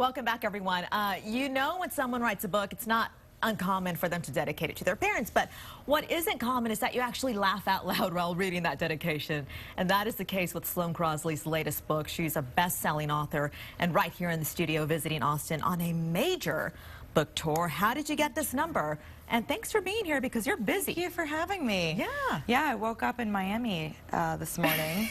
Welcome back, everyone. You know, when someone writes a book, it's not uncommon for them to dedicate it to their parents, but what isn't common is that you actually laugh out loud while reading that dedication, and that is the case with Sloane Crosley's latest book. She's a best-selling author and right here in the studio visiting Austin on a major book tour. How did you get this number? And thanks for being here because you're busy. Thank you for having me. Yeah. Yeah, I woke up in Miami this morning,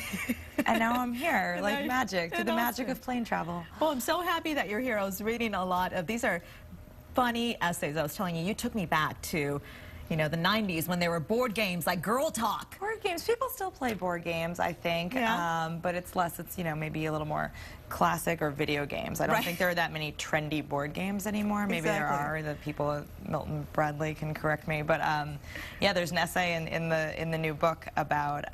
and now I'm here, like magic, through the magic of plane travel. Well, I'm so happy that you're here. I was reading a lot of, these are funny essays. I was telling you, you took me back to, you know, the 90s when there were board games like Girl Talk. Board games, people still play board games, I think, yeah. But it's less, you know, maybe a little more classic or video games. I don't think there are that many trendy board games anymore. Maybe there are. The people, Milton Bradley can correct me, but yeah, there's an essay in the new book about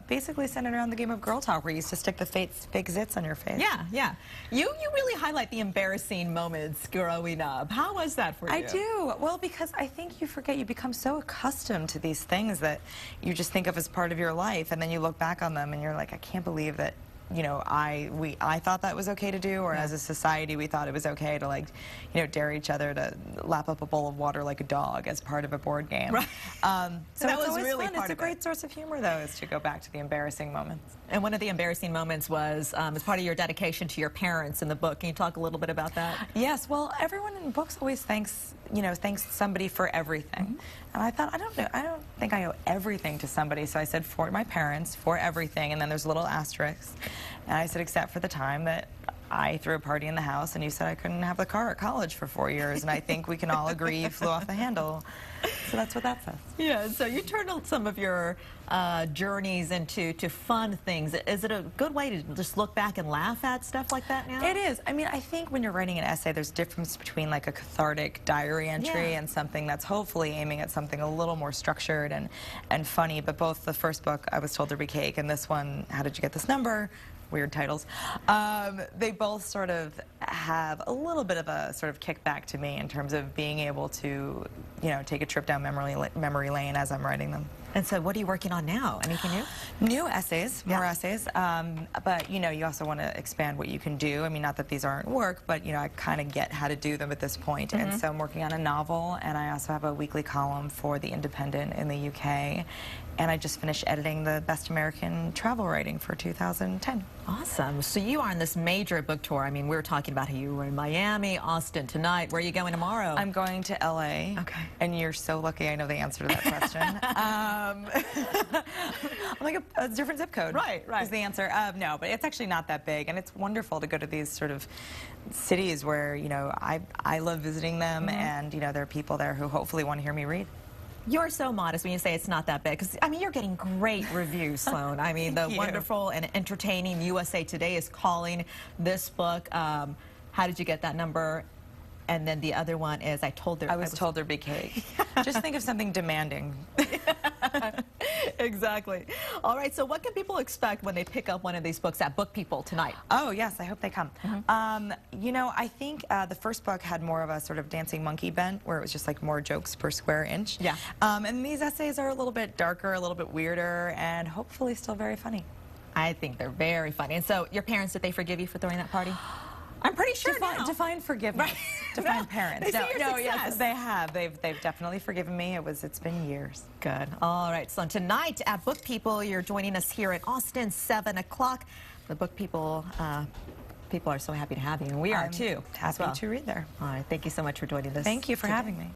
basically centered around the game of Girl Talk, where you used to stick the fake zits on your face. Yeah, yeah. You really highlight the embarrassing moments growing up. How was that for you? I do. Well, because I think you forget, you become so accustomed to these things that you just think of as part of your life, and then you look back on them and you're like, I can't believe that, you know, I thought that was okay to do, or as a society we thought it was okay to, like, you know, dare each other to lap up a bowl of water like a dog as part of a board game. Right. So that it's was really fun. It's a great source of humor, though, is to go back to the embarrassing moments. And one of the embarrassing moments was as part of your dedication to your parents in the book. Can you talk a little bit about that? Yes. Well, everyone in books always thanks somebody for everything. And I thought, I don't think I owe everything to somebody, so I said for my parents, for everything, and then there's a little asterisk. And I said, except for the time that I threw a party in the house and you said I couldn't have the car at college for 4 years, and I think we can all agree you flew off the handle. So that's what that says. Yeah, so you turned some of your journeys into fun things. Is it a good way to just look back and laugh at stuff like that now? It is. I mean, I think when you're writing an essay, there's a difference between like a cathartic diary entry and something that's hopefully aiming at something a little more structured and funny. But both the first book, I Was Told There'd Be Cake, and this one, How Did You Get This Number? Weird titles. They both sort of have a little bit of a sort of kickback to me in terms of being able to, you know, take a trip down memory lane as I'm writing them. And so what are you working on now? Anything new? New essays, more essays. But, you know, you also want to expand what you can do. I mean, not that these aren't work, but, you know, I kind of get how to do them at this point. And so I'm working on a novel, and I also have a weekly column for The Independent in the UK. And I just finished editing the Best American Travel Writing for 2010. Awesome. So you are on this major book tour. I mean, we were talking about how you were in Miami, Austin tonight. Where are you going tomorrow? I'm going to LA. Okay. And you're so lucky I know the answer to that question. Like a different zip code. Right. Is the answer. No, but it's actually not that big. And it's wonderful to go to these sort of cities where, you know, I love visiting them, and, you know, there are people there who hopefully want to hear me read. You're so modest when you say it's not that big, because, I mean, you're getting great reviews, Sloane. I mean, the wonderful and entertaining USA Today is calling this book, How Did You Get That Number? And then the other one is I was told there'd be cake. Just think of something demanding. Exactly. All right, so what can people expect when they pick up one of these books at Book People tonight? Oh, yes, I hope they come. You know, I think the first book had more of a sort of dancing monkey bent, where it was just like more jokes per square inch. Yeah. And these essays are a little bit darker, a little bit weirder, and hopefully still very funny. I think they're very funny. And so your parents, did they forgive you for throwing that party? I'm pretty sure now. Define forgiveness. Right. Define parents. No, yes, they have. They've definitely forgiven me. It's been years. Good. All right. So tonight at Book People, you're joining us here in Austin, 7 o'clock. The Book People people are so happy to have you, and we are too. Happy to read there. All right. Thank you so much for joining us. Thank you for having me.